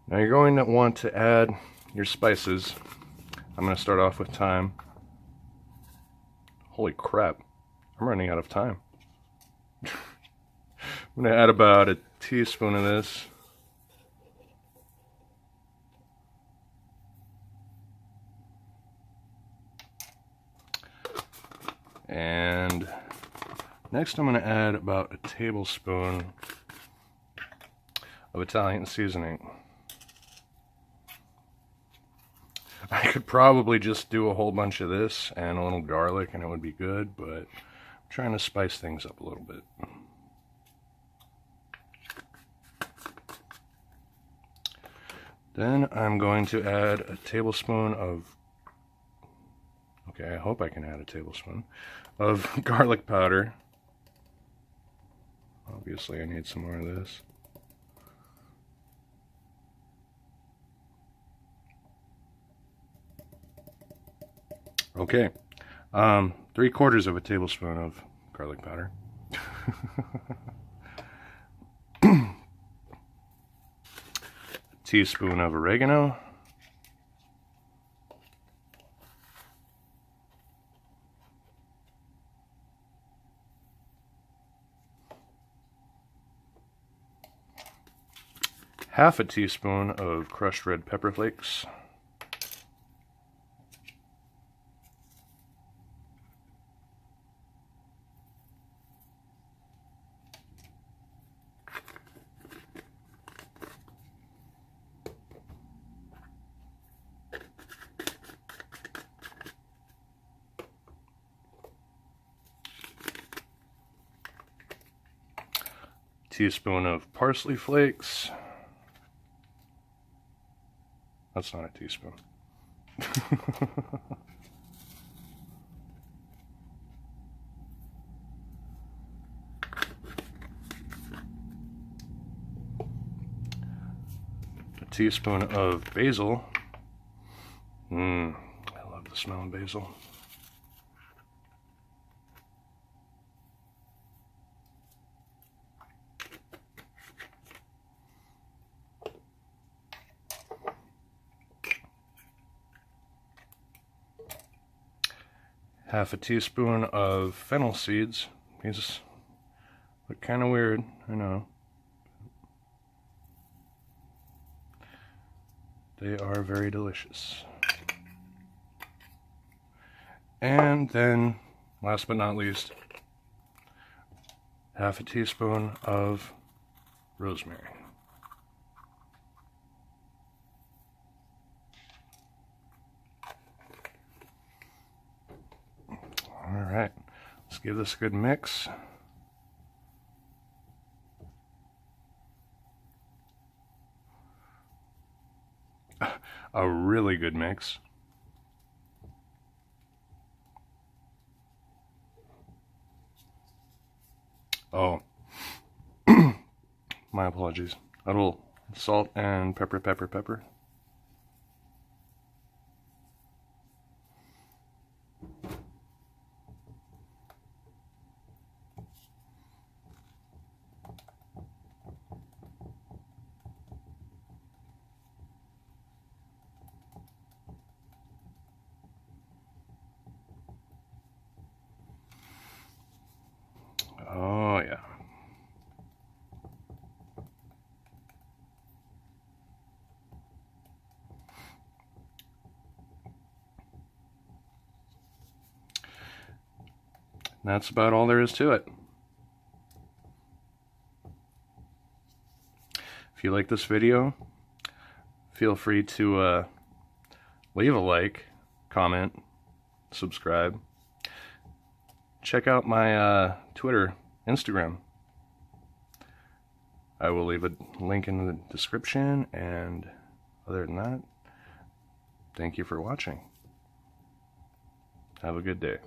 Now you're going to want to add your spices. I'm going to start off with thyme. Holy crap, I'm running out of time. I'm going to add about a teaspoon of this. And next I'm going to add about a tablespoon of Italian seasoning. I could probably just do a whole bunch of this and a little garlic and it would be good, but I'm trying to spice things up a little bit. Then I'm going to add a tablespoon of, okay, I hope I can add a tablespoon of garlic powder. Obviously I need some more of this. Okay, 3/4 of a tablespoon of garlic powder. A teaspoon of oregano. Half a teaspoon of crushed red pepper flakes. Teaspoon of parsley flakes. That's not a teaspoon. A teaspoon of basil. I love the smell of basil. Half a teaspoon of fennel seeds. These look kind of weird, I know. They are very delicious. And then, last but not least, half a teaspoon of rosemary. Alright, let's give this a good mix. A really good mix. Oh, my apologies. A little salt and pepper. Oh yeah. That's about all there is to it. If you like this video, feel free to leave a like, comment, subscribe. Check out my Twitter, Instagram. I will leave a link in the description, and other than that, thank you for watching. Have a good day.